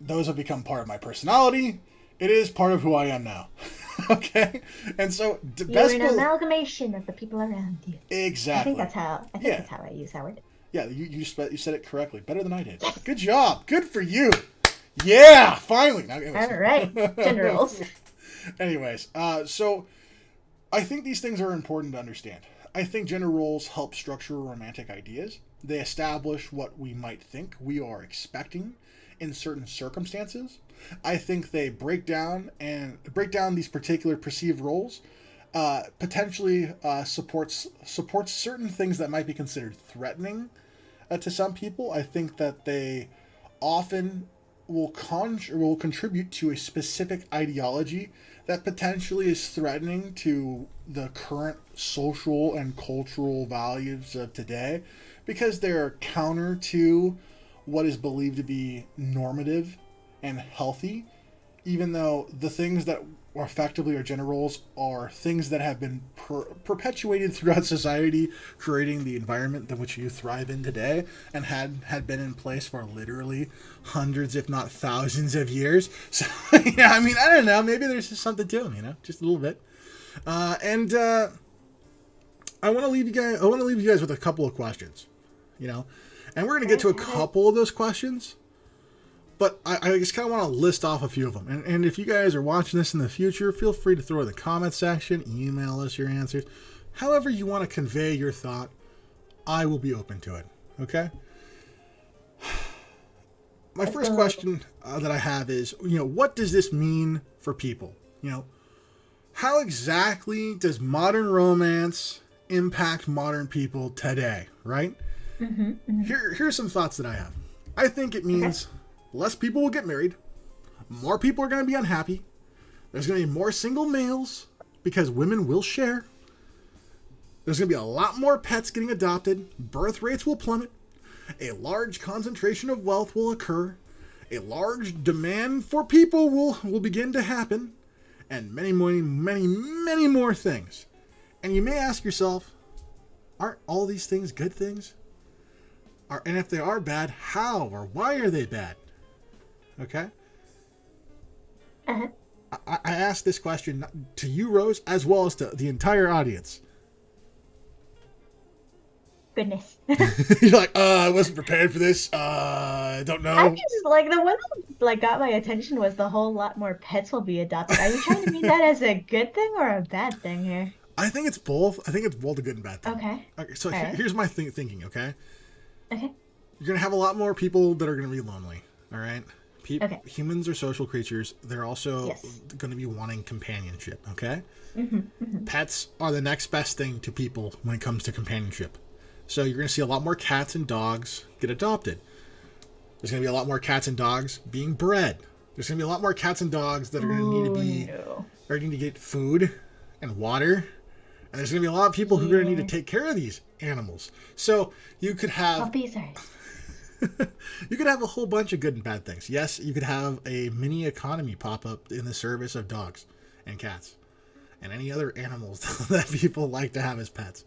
Those have become part of my personality. It is part of who I am now. Okay? And so you're an amalgamation of the people around you. Exactly. I think that's how I use that word. Yeah, you said it correctly. Better than I did. Good job. Good for you. Yeah, finally. Now, all right. Gender roles. Anyways, so I think these things are important to understand. I think gender roles help structure romantic ideas. They establish what we might think we are expecting in certain circumstances. I think they break down these particular perceived roles, potentially supports certain things that might be considered threatening to some people. I think that they often will contribute to a specific ideology that potentially is threatening to the current social and cultural values of today, because they're counter to what is believed to be normative and healthy, even though the things that effectively are gender roles are things that have been perpetuated throughout society, creating the environment in which you thrive in today, and had been in place for literally hundreds, if not thousands of years. So, yeah, I mean, I don't know, maybe there's just something to them, just a little bit. And I want to leave you guys with a couple of questions, and we're going to get to a couple of those questions. But I just kind of want to list off a few of them. And if you guys are watching this in the future, feel free to throw it in the comment section, email us your answers. However you want to convey your thought, I will be open to it. Okay? My first question that I have is, what does this mean for people? How exactly does modern romance impact modern people today, right? Mm-hmm, mm-hmm. Here's some thoughts that I have. I think it means... less people will get married. More people are going to be unhappy. There's going to be more single males because women will share. There's going to be a lot more pets getting adopted. Birth rates will plummet. A large concentration of wealth will occur. A large demand for people will begin to happen. And many, many, many, many more things. And you may ask yourself, aren't all these things good things? And if they are bad, how or why are they bad? Okay? Uh-huh. I asked this question to you, Rose, as well as to the entire audience. Goodness. You're like, I wasn't prepared for this. I don't know. I just, the one that got my attention was the whole lot more pets will be adopted. Are you trying to mean that as a good thing or a bad thing here? I think it's both. I think it's both a good and bad thing. Okay. So here's my thinking, okay? Okay. You're going to have a lot more people that are going to be lonely, all right? Okay. Humans are social creatures. They're also going to be wanting companionship, okay? Mm-hmm, mm-hmm. Pets are the next best thing to people when it comes to companionship. So you're going to see a lot more cats and dogs get adopted. There's going to be a lot more cats and dogs being bred. There's going to be a lot more cats and dogs that are going to need to get food and water. And there's going to be a lot of people who are going to need to take care of these animals. So you could have... puppies are... you could have a whole bunch of good and bad things. Yes, you could have a mini economy pop up in the service of dogs and cats and any other animals that people like to have as pets.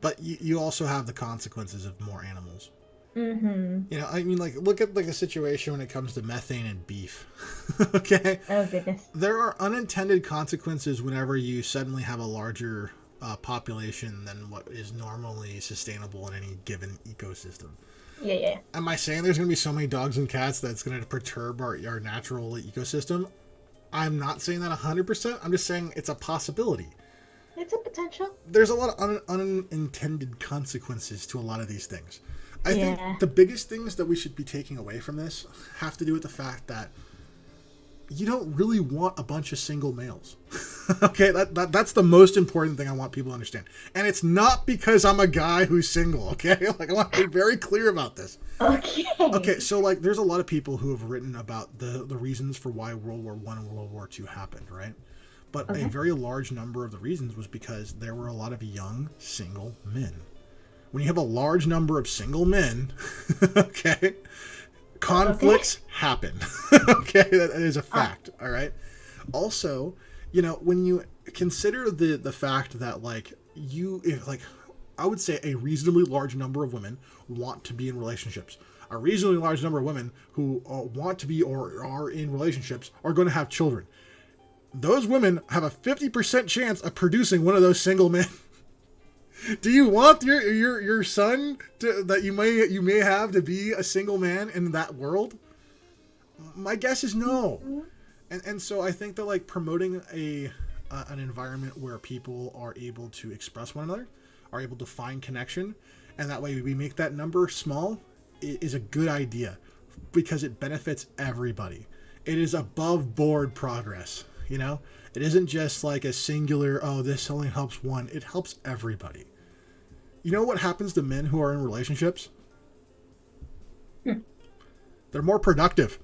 But you also have the consequences of more animals. Mm-hmm. I mean, look at the situation when it comes to methane and beef. Okay? Oh, goodness. There are unintended consequences whenever you suddenly have a larger population than what is normally sustainable in any given ecosystem. Yeah. Am I saying there's going to be so many dogs and cats that's going to perturb our natural ecosystem? I'm not saying that 100%. I'm just saying it's a possibility. It's a potential. There's a lot of unintended consequences to a lot of these things. I think Yeah. the biggest things that we should be taking away from this have to do with the fact that you don't really want a bunch of single males. Okay, that's the most important thing I want people to understand. And it's not because I'm a guy who's single, okay? Like, I want to be very clear about this. Okay. Okay, so, like, there's a lot of people who have written about the reasons for why World War I and World War II happened, right? But Okay. a very large number of the reasons was because there were a lot of young single men. When you have a large number of single men, okay, conflicts happen. Okay, that is a fact. All right. Also, you know, when you consider the fact that, like, I would say a reasonably large number of women want to be in relationships. A reasonably large number of women who want to be or are in relationships are going to have children. Those women have a 50% chance of producing one of those single men. Do you want your son that you may have to be a single man in that world? My guess is no. And so I think that, like, promoting an environment where people are able to express one another, are able to find connection, and that way we make that number small, is a good idea because it benefits everybody. It is above board progress, you know? It isn't just like a singular, oh, this only helps one. It helps everybody. You know what happens to men who are in relationships? They're more productive.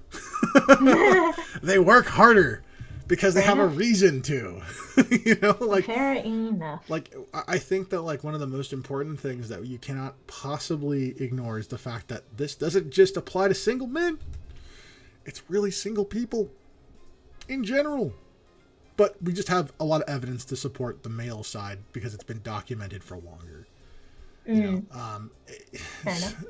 They work harder because they have a reason to. You know, like, fair enough. Like, I think that, like, one of the most important things that you cannot possibly ignore is the fact that this doesn't just apply to single men. It's really single people in general. But we just have a lot of evidence to support the male side because it's been documented for longer. You know,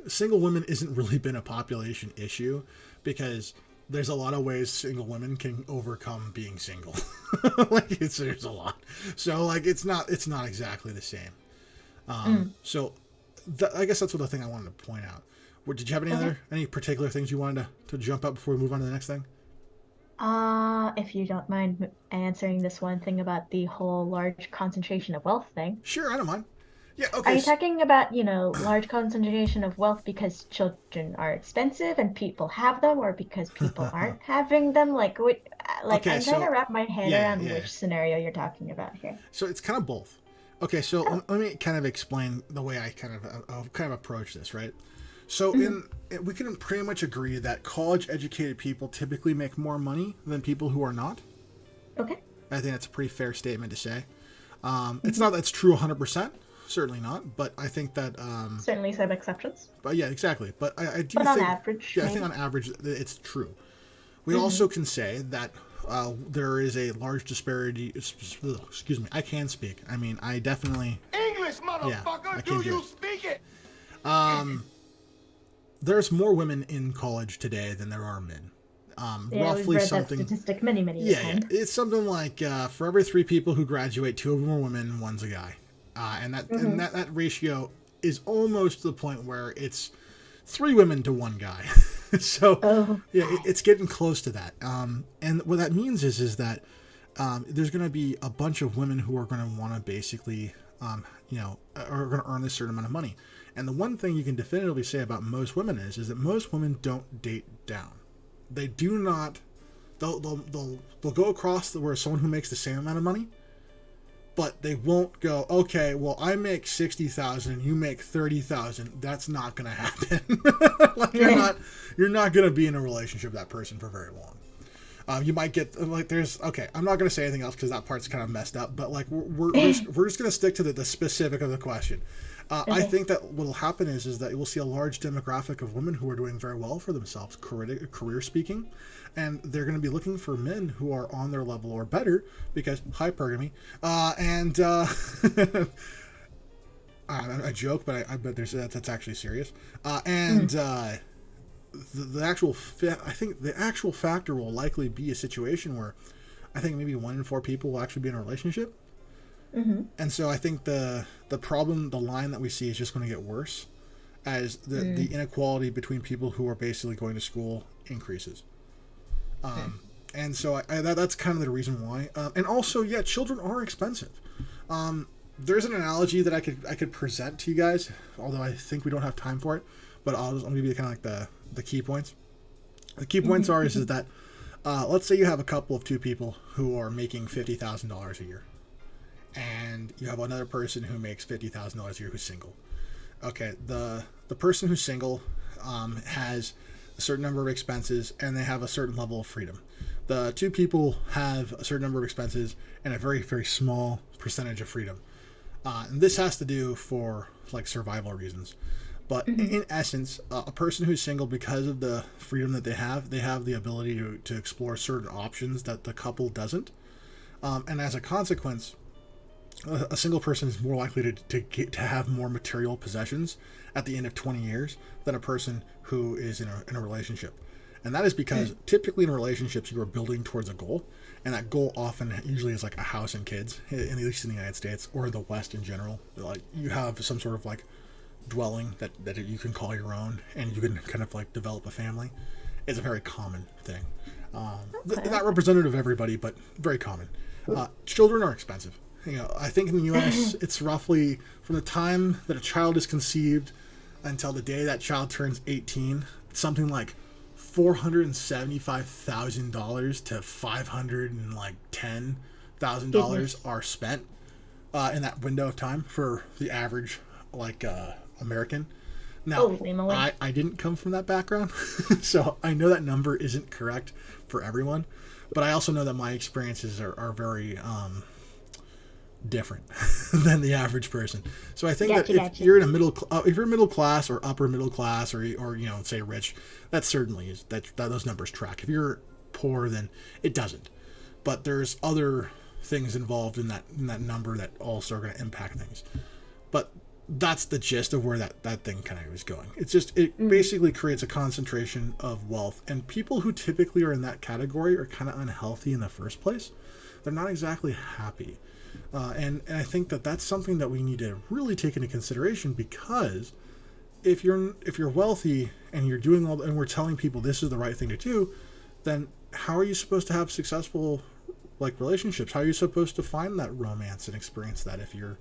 single women isn't really been a population issue because there's a lot of ways single women can overcome being single. Like, there's a lot. So, like, it's not exactly the same. So I guess that's what the thing I wanted to point out. Did you have any particular things you wanted to jump up before we move on to the next thing? If you don't mind answering this one thing about the whole large concentration of wealth thing. Sure, I don't mind. Yeah, okay. Are you talking about, large concentration of wealth because children are expensive and people have them, or because people aren't having them? Like, Okay, I'm trying to wrap my head around which scenario you're talking about here. So it's kind of both. Okay, so let me kind of explain the way I kind of approach this, right? So we can pretty much agree that college-educated people typically make more money than people who are not. Okay. I think that's a pretty fair statement to say. It's not that's true 100%. Certainly not, but I think that certainly some exceptions. But yeah, exactly. But I do but think, on average, yeah, I think on average it's true. We also can say that there is a large disparity. Excuse me, I can speak. I mean, I definitely English, motherfucker. Do you speak it? There's more women in college today than there are men. Roughly we've read something. That statistic many times. Yeah, it's something like for every 3 people who graduate, 2 of them are women, 1's a guy. And that ratio is almost to the point where it's 3 women to 1 guy. So it's getting close to that. And what that means is that there's going to be a bunch of women who are going to want to basically, are going to earn this certain amount of money. And the one thing you can definitively say about most women is that most women don't date down. They do not. They'll go across where someone who makes the same amount of money. But they won't go, okay, well, I make 60,000 and you make 30,000. That's not going to happen. Like, you're not going to be in a relationship with that person for very long. You might get, like, I'm not going to say anything else because that part's kind of messed up, but, like, we're just going to stick to the specific of the question. I think that what will happen is that we'll see a large demographic of women who are doing very well for themselves, career speaking, and they're going to be looking for men who are on their level or better because hypergamy. A joke, but I bet that's actually serious. The actual factor will likely be a situation where I think maybe 1 in 4 people will actually be in a relationship. And so I think the line that we see is just going to get worse as the inequality between people who are basically going to school increases. And so that's kind of the reason why. And also, yeah, children are expensive. There's an analogy that I could present to you guys, although I think we don't have time for it. But I'll give you kind of like the key points. The key points is that let's say you have a couple of two people who are making $50,000 a year, and you have another person who makes $50,000 a year who's single. Okay, the person who's single has a certain number of expenses, and they have a certain level of freedom. The two people have a certain number of expenses and a very, very small percentage of freedom. And this has to do for like survival reasons. But in essence, a person who's single, because of the freedom that they have the ability to explore certain options that the couple doesn't. And as a consequence, a single person is more likely to have more material possessions at the end of 20 years than a person who is in a relationship. And that is because typically in relationships, you are building towards a goal. And that goal usually is like a house and kids, at least in the United States or the West in general. Like you have some sort of like dwelling that you can call your own, and you can kind of like develop a family. It's a very common thing. Not representative of everybody, but very common. Children are expensive. I think in the U.S. it's roughly from the time that a child is conceived until the day that child turns 18, something like $475,000 to $510,000 are spent in that window of time for the average American. Now, I didn't come from that background, so I know that number isn't correct for everyone, but I also know that my experiences are very different than the average person. So I think that if you're in if you're middle class or upper middle class or say rich, that certainly is that those numbers track. If you're poor, then it doesn't. But there's other things involved in that number that also are going to impact things. But that's the gist of where that thing kind of is going. It's just basically creates a concentration of wealth, and people who typically are in that category are kind of unhealthy in the first place. They're not exactly happy. And I think that's something that we need to really take into consideration, because if you're wealthy and you're doing and we're telling people this is the right thing to do, then how are you supposed to have successful relationships? How are you supposed to find that romance and experience that if you're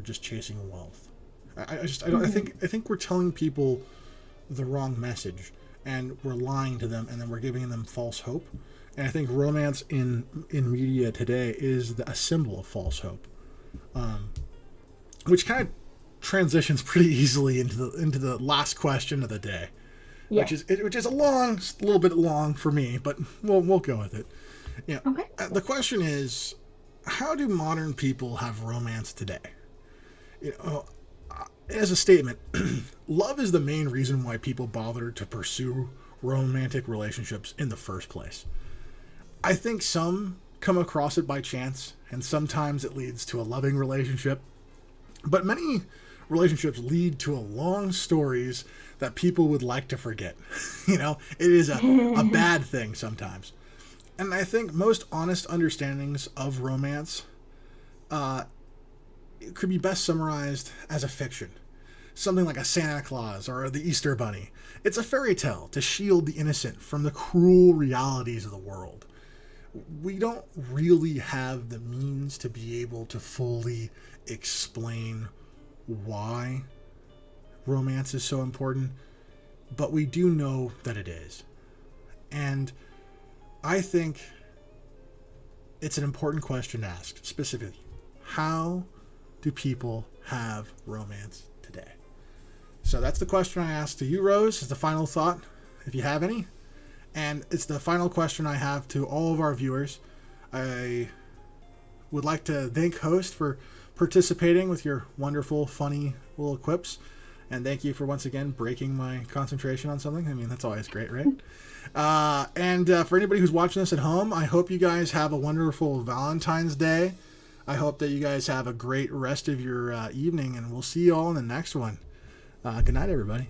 just chasing wealth? I think we're telling people the wrong message, and we're lying to them, and then we're giving them false hope. And I think romance in media today is a symbol of false hope, which kind of transitions pretty easily into the last question of the day, which is a little bit long for me, but we'll go with it. Okay. The question is, how do modern people have romance today? As a statement, love is the main reason why people bother to pursue romantic relationships in the first place. I think some come across it by chance, and sometimes it leads to a loving relationship. But many relationships lead to long stories that people would like to forget. It is a bad thing sometimes. And I think most honest understandings of romance it could be best summarized as a fiction. Something like a Santa Claus or the Easter Bunny. It's a fairy tale to shield the innocent from the cruel realities of the world. We don't really have the means to be able to fully explain why romance is so important, but we do know that it is. And I think it's an important question to ask, specifically. How do people have romance today? So that's the question I asked to you, Rose, as the final thought, if you have any. And it's the final question I have to all of our viewers. I would like to thank host for participating with your wonderful, funny little quips. And thank you for once again breaking my concentration on something. I mean, that's always great, right? And for anybody who's watching this at home, I hope you guys have a wonderful Valentine's Day. I hope that you guys have a great rest of your evening, and we'll see you all in the next one. Good night, everybody.